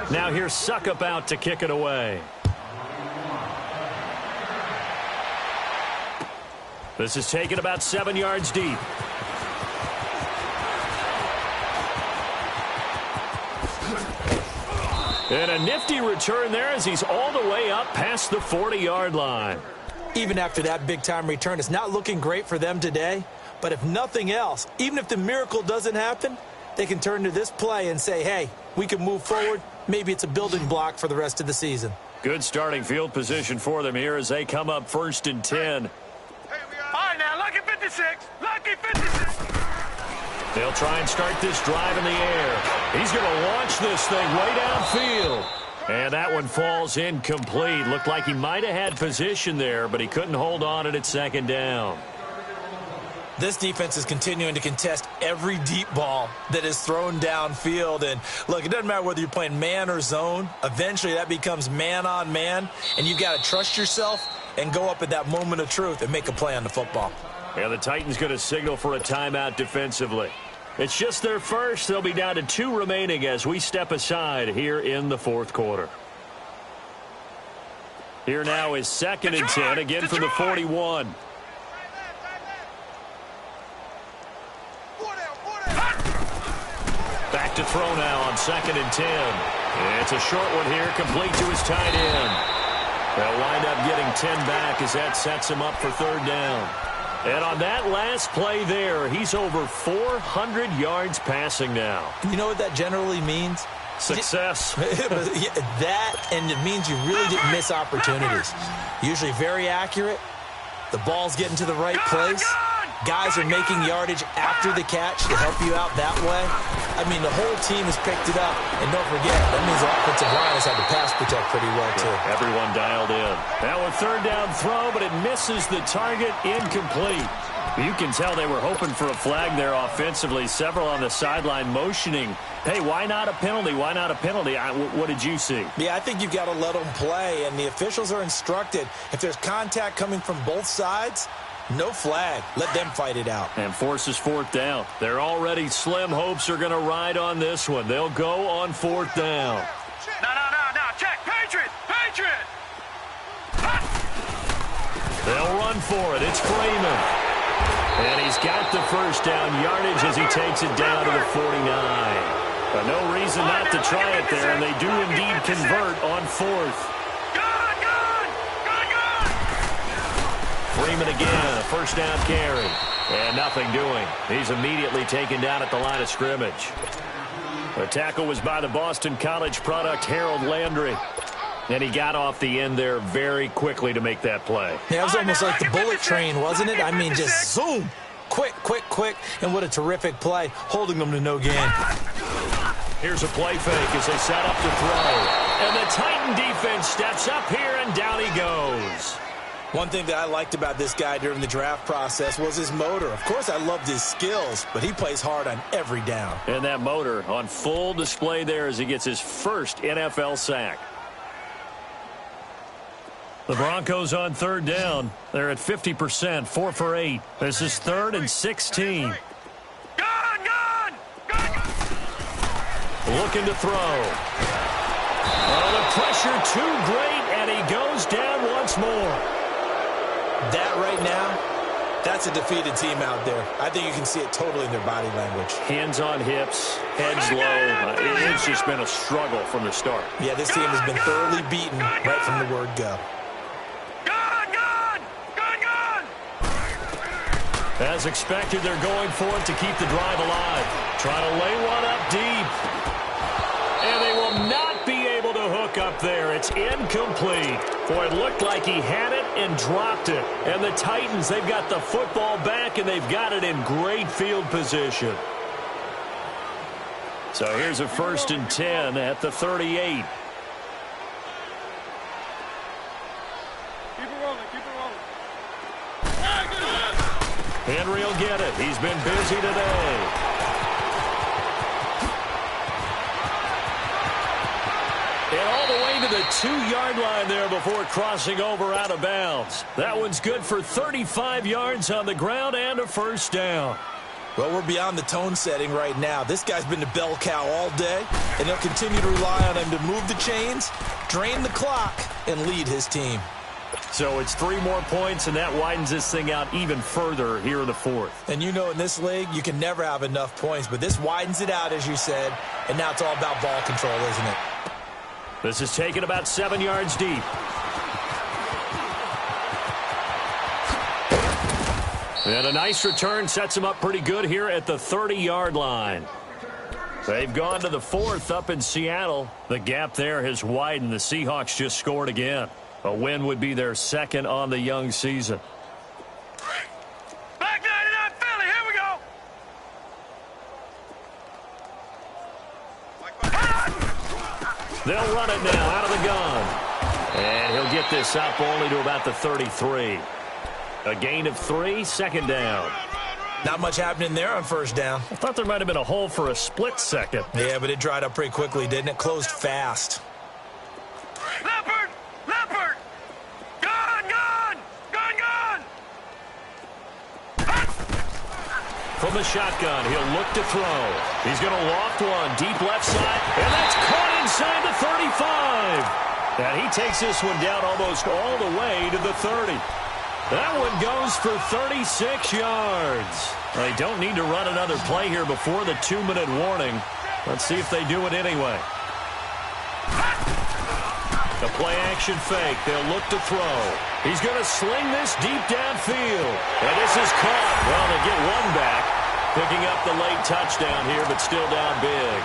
Now here's Suckup out to kick it away. This is taken about 7 yards deep. And a nifty return there as he's all the way up past the 40-yard line. Even after that big-time return, it's not looking great for them today. But if nothing else, even if the miracle doesn't happen, they can turn to this play and say, hey, we can move forward. Maybe it's a building block for the rest of the season. Good starting field position for them here as they come up 1st and 10. All right, now, lucky 56. Lucky 56. They'll try and start this drive in the air. He's going to launch this thing way downfield. And that one falls incomplete. Looked like he might have had position there, but he couldn't hold on it at 2nd down. This defense is continuing to contest every deep ball that is thrown downfield. And, look, it doesn't matter whether you're playing man or zone. Eventually, that becomes man-on-man, and you've got to trust yourself and go up at that moment of truth and make a play on the football. And the Titans going to signal for a timeout defensively. It's just their first. They'll be down to 2 remaining as we step aside here in the fourth quarter. Here now is 2nd and 10, again from the 41. Back to throw now on 2nd and 10. It's a short one here, complete to his tight end. They'll wind up getting 10 back as that sets him up for 3rd down. And on that last play there, he's over 400 yards passing now. You know what that generally means? Success. That, and it means you really didn't miss opportunities. Usually very accurate. The ball's getting to the right place. Guys are making yardage after the catch to help you out that way. I mean, the whole team has picked it up. And don't forget, that means the offensive line has had to pass protect pretty well, too. Everyone dialed in. Now a 3rd down throw, but it misses the target, incomplete. You can tell they were hoping for a flag there offensively. Several on the sideline motioning, hey, why not a penalty? Why not a penalty? What did you see? Yeah, I think you've got to let them play, and the officials are instructed. If there's contact coming from both sides, no flag. Let them fight it out. And forces 4th down. They're already slim hopes are going to ride on this one. They'll go on 4th down. No. Check. Patriot. They'll run for it. It's Freeman. And he's got the 1st down yardage as he takes it down to the 49. But no reason not to try it there, and they do indeed convert on 4th. Freeman again, a 1st down carry. And nothing doing. He's immediately taken down at the line of scrimmage. The tackle was by the Boston College product, Harold Landry. And he got off the end there very quickly to make that play. Yeah, it was almost like the bullet train, wasn't it? I mean, just zoom. Quick. And what a terrific play, holding them to no gain. Here's a play fake as they set up to throw. And the Titan defense steps up here, and down he goes. One thing that I liked about this guy during the draft process was his motor. Of course, I loved his skills, but he plays hard on every down. And that motor on full display there as he gets his first NFL sack. The Broncos on 3rd down. They're at 50%, 4 for 8. This is 3rd and 16. Gone! Looking to throw. Oh, the pressure too great, and he goes down once more. That right now, that's a defeated team out there. I think you can see it totally in their body language. Hands on hips, heads low. It's just been a struggle from the start. Yeah, this team has been thoroughly beaten right from the word go. Gone! As expected, they're going for it to keep the drive alive. Trying to lay one up deep. And they will not be able to hook up there. It's incomplete. Boy, it looked like he had it and dropped it. And the Titans, they've got the football back, and they've got it in great field position. So here's a 1st and 10 at the 38. Keep it rolling. Henry will get it. He's been busy today. And all the way to the 2-yard line there before crossing over out of bounds. That one's good for 35 yards on the ground and a 1st down. Well, we're beyond the tone setting right now. This guy's been the bell cow all day, and they'll continue to rely on him to move the chains, drain the clock, and lead his team. So it's 3 more points, and that widens this thing out even further here in the 4th. And you know in this league, you can never have enough points, but this widens it out, as you said, and now it's all about ball control, isn't it? This is taken about 7 yards deep. And a nice return sets him up pretty good here at the 30-yard line. They've gone to the 4th up in Seattle. The gap there has widened. The Seahawks just scored again. A win would be their 2nd on the young season. Back 99 Philly, here we go. They'll run it now out of the gun. And he'll get this up only to about the 33. A gain of 3, 2nd down. Not much happening there on 1st down. I thought there might have been a hole for a split second. Yeah, but it dried up pretty quickly, didn't it? Closed fast. Leopard! Gone! From the shotgun, he'll look to throw. He's going to loft one deep left side, and that's caught inside the 35. And he takes this one down almost all the way to the 30. That one goes for 36 yards. They don't need to run another play here before the 2-minute warning. Let's see if they do it anyway. The play-action fake. They'll look to throw. He's going to sling this deep downfield. And this is caught. Well, they get one back. Picking up the late touchdown here, but still down big.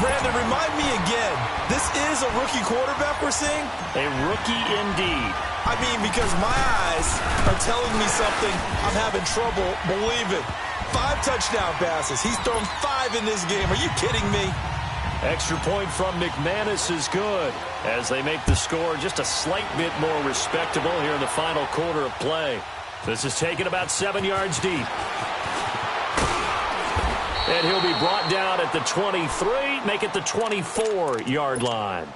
Brandon, remind me again, this is a rookie quarterback we're seeing? A rookie indeed. I mean, because my eyes are telling me something I'm having trouble believing. 5 touchdown passes. He's thrown 5 in this game. Are you kidding me? Extra point from McManus is good as they make the score just a slight bit more respectable here in the final quarter of play. This is taken about 7 yards deep. And he'll be brought down at the 23, make it the 24-yard line.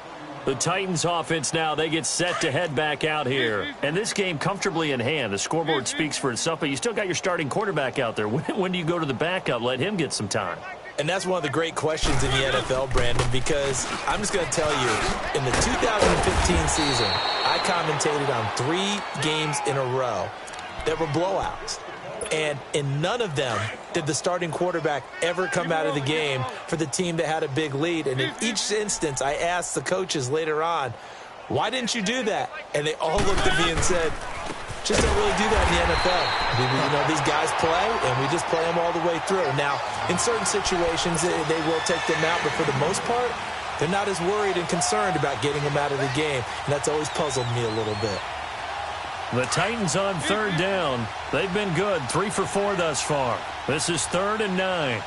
The Titans offense now, they get set to head back out here. And this game comfortably in hand. The scoreboard speaks for itself, but you still got your starting quarterback out there. When do you go to the backup? Let him get some time. And that's one of the great questions in the NFL, Brandon, because I'm just going to tell you, in the 2015 season, I commentated on 3 games in a row that were blowouts. And in none of them did the starting quarterback ever come out of the game for the team that had a big lead. And in each instance, I asked the coaches later on, why didn't you do that? And they all looked at me and said, just don't really do that in the NFL. You know, these guys play, and we just play them all the way through. Now, in certain situations, they will take them out, but for the most part, they're not as worried and concerned about getting them out of the game. And that's always puzzled me a little bit. The Titans on 3rd down. They've been good, 3 for 4 thus far. This is 3rd and 9.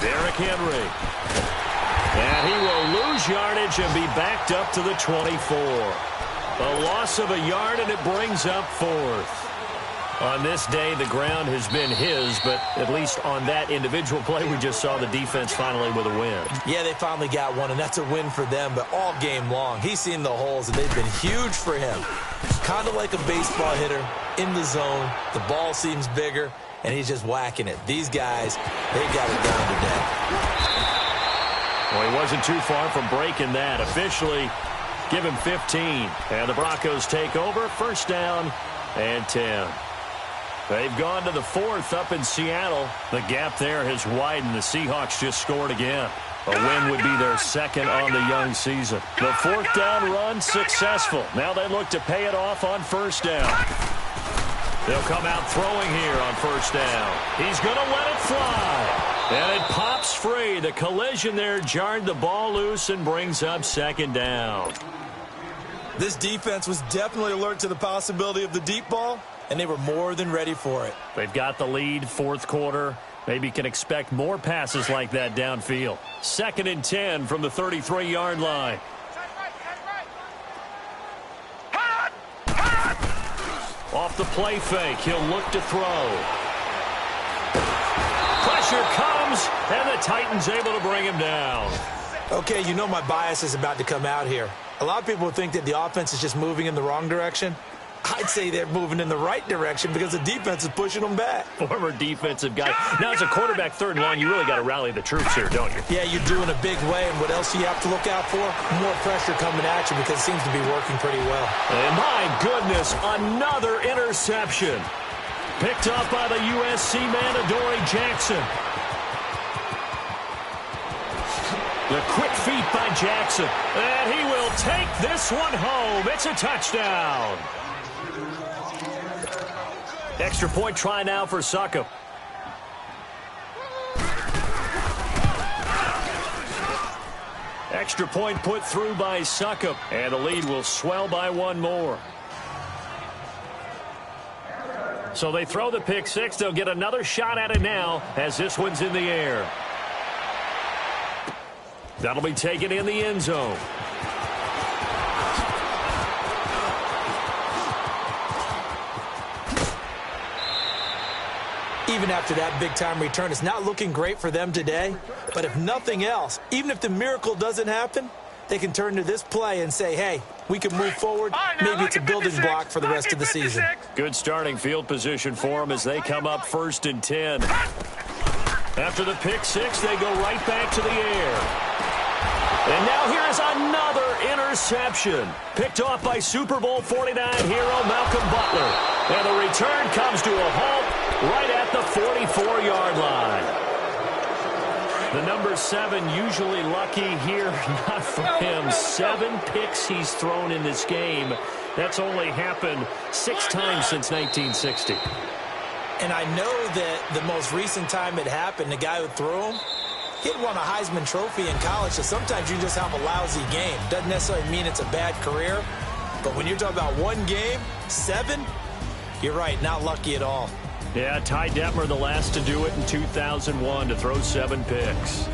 Derrick Henry. And he will lose yardage and be backed up to the 24. A loss of a yard, and it brings up 4th. On this day, the ground has been his, but at least on that individual play, we just saw the defense finally with a win. Yeah, they finally got one, and that's a win for them, but all game long, he's seen the holes, and they've been huge for him. Kind of like a baseball hitter in the zone. The ball seems bigger, and he's just whacking it. These guys, they got it done today. Well, he wasn't too far from breaking that. Officially, give him 15. And the Broncos take over. 1st down and 10. They've gone to the 4th up in Seattle. The gap there has widened. The Seahawks just scored again. A win would be their 2nd on the young season. The 4th down run successful. Now they look to pay it off on 1st down. They'll come out throwing here on 1st down. He's going to let it fly. And it pops free. The collision there jarred the ball loose and brings up 2nd down. This defense was definitely alert to the possibility of the deep ball, and they were more than ready for it. They've got the lead, 4th quarter. Maybe can expect more passes like that downfield. 2nd and 10 from the 33-yard line. Off the play fake, he'll look to throw. Pressure comes, and the Titans able to bring him down. Okay, you know my bias is about to come out here. A lot of people think that the offense is just moving in the wrong direction. I'd say they're moving in the right direction because the defense is pushing them back. Former defensive guy. Now, as a quarterback 3rd and long, you really got to rally the troops here, don't you? Yeah, you're doing a big way, and what else do you have to look out for? More pressure coming at you because it seems to be working pretty well. And my goodness, another interception. Picked up by the USC man, Adoree Jackson. The quick feet by Jackson. And he will take this one home. It's a touchdown. Extra point try now for Succop. Extra point put through by Succop. And the lead will swell by 1 more. So they throw the pick 6. They'll get another shot at it now as this one's in the air. That'll be taken in the end zone. Even after that big-time return, it's not looking great for them today. But if nothing else, even if the miracle doesn't happen, they can turn to this play and say, hey, we can move forward. Maybe it's a building block for the rest of the season. Good starting field position for them as they come up 1st and 10. After the pick six, they go right back to the air. And now here is another interception. Picked off by Super Bowl 49 hero Malcolm Butler. And the return comes to a halt right at the 44-yard line. The number 7 usually lucky here, not for him. 7 picks he's thrown in this game. That's only happened 6 times since 1960. And I know that the most recent time it happened, the guy who threw him, he'd won a Heisman Trophy in college, so sometimes you just have a lousy game. Doesn't necessarily mean it's a bad career, but when you're talking about one game, 7, you're right, not lucky at all. Yeah, Ty Detmer, the last to do it in 2001, to throw 7 picks.